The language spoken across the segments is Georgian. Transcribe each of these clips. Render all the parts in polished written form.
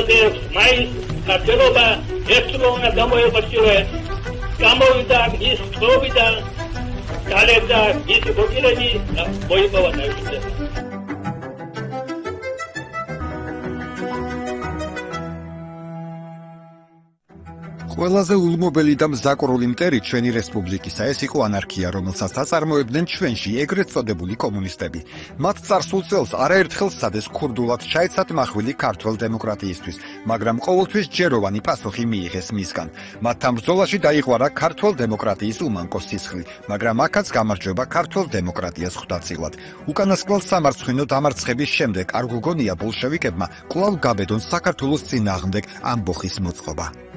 Ozef, mais, Kateloba, Estrona, Gamoevachile, Gamovida, Miss Trovida, Kaleta, Miss Bogirani, Boyova. ყველაზე ულმობელი და მზაკრული მტერი ჩვენი რესპუბლიკისა ეს იყო ანარქია, რომელსაც აწარმოებდნენ ჩვენში ეგრეთ წოდებული კომუნისტები. მათ წარსულ წელს არაერთხელ სადეს ქურდულად ჩაეცათ მახვილი ქართველ დემოკრატიისთვის, მაგრამ ყოველთვის ჯეროვანი პასუხი მიიღეს მისგან. მათ ამ ბრძოლაში დაიღვარა ქართველ დემოკრატიის უმანკო სისხლი, მაგრამ აქაც გამარჯვება ქართველ დემოკრატიას ხვდაცილად. უკანასკნელ სამარცხვინო დამარცხების შემდეგ არ გოგონია ბოლშევიკებმა კვლავ გაბედონ საქართველოს წინააღმდეგ ამბოხის მოწყობა.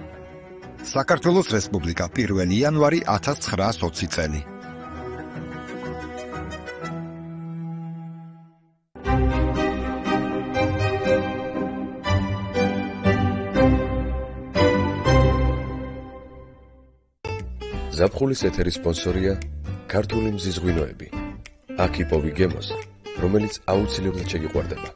საქართველოს რესპუბლიკა 1 იანვარი 1920 წელი. ზაფხულის ეთერის სპონსორია ქართული მზისღვინოები. აქ იპოვი გემოს, რომელიც აუცილებლად შეგიყვარდება.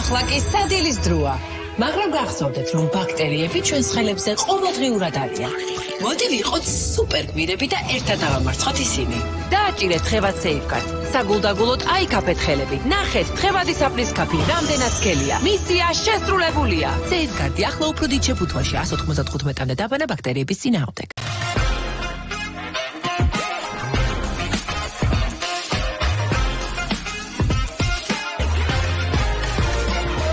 ახლა კი სადილის დროა, მაგრამ გახსოვდეთ, რომ ბაქტერიები ჩვენს ხელებზე ყოველდღიურად არიან. მოდი ვიყოთ სუპერგმირები და ერთად ავამარცხოთ ისინი. დააჭირეთ ხევად სეიფგარდ. საგულდაგულოდ აიკაფეთ ხელები. ნახეთ, ხევადის აპლისკაფი რამდენად სქელია. მისია შესრულებულია. სეიფგარდი ახლა უფრო დიდ შეფუთვაში 195-მდე დაბანა ბაქტერიების წინააღმდეგ.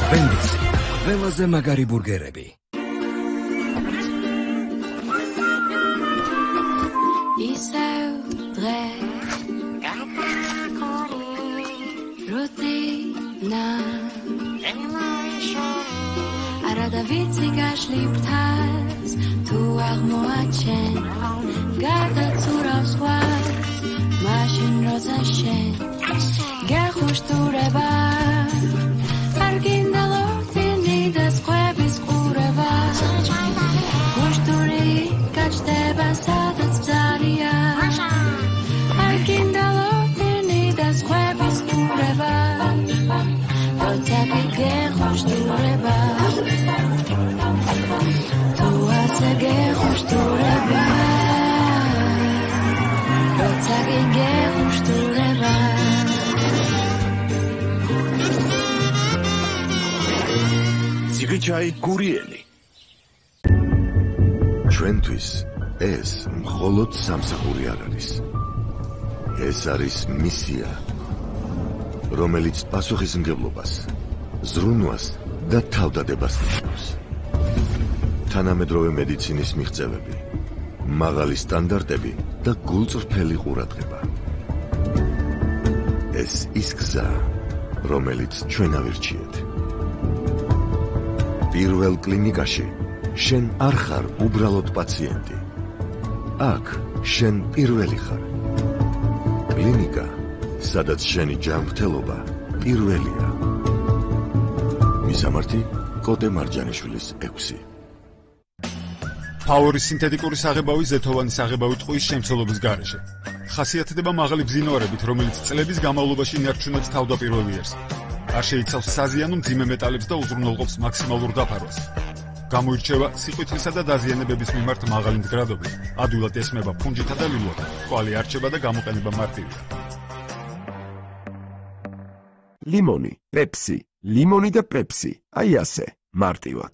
Wendy's, ყველაზე მაგარი ბურგერები. ისევ დღე რუტინა არა და ვიცი გაშლიფთას თუ აღმოაჩენ გადაცურავს ხვას მაშინ როცა შენ გეხუშტურება Arginda lortini da squebis qureva Gushturi kachdeba sadats bzaria Arginda lortini da squebis qureva Rotsapi ge khushtureba Tu ase ge khushtureba Rotsapi ge khushtureba Zigicai Gurieli. ჩვენთვის ეს მხოლოდ სამსახური არ არის. ეს არის მისია, რომელიც პასუხისმგებლობას, ზრუნვას და თავდადებას ნიშნავს. თანამედროვე მედიცინის მიღწევები, მაღალი სტანდარტები და გულწრფელი ყურადღება. ეს ის გზა, რომელიც ჩვენ ავირჩიეთ. პირველ კლინიკაში შენ არ ხარ უბრალოდ პაციენტი. აქ შენ პირველი ხარ. კლინიკა, სადაც შენი ჯანმრთელობა პირველია. მისამართი კოტე მარჯანიშვილის 6. ფაურის სინთეტიკური საღებავი ზეთოვანი საღებავი ტყუის შემცველობის გარეშე. ხასიათდება მაღალი ბზინვარებით, რომელიც წლების განმავლობაში ინარჩუნებს თავდაპირველ იერს. არ შეიცავს საზიანო მძიმე მეტალებს და უზრუნველყოფს მაქსიმალურ დაფარვას. გამოირჩევა სიყვითლისა და დაზიანებების მიმართ მაღალი მდგრადობით, ადვილად ესმება ფუნჯითა და ლილვათა, კვალი არჩება და გამოყენება მარტივია. ლიმონი, პეპსი, ლიმონი და პეპსი, აი ასე, მარტივად.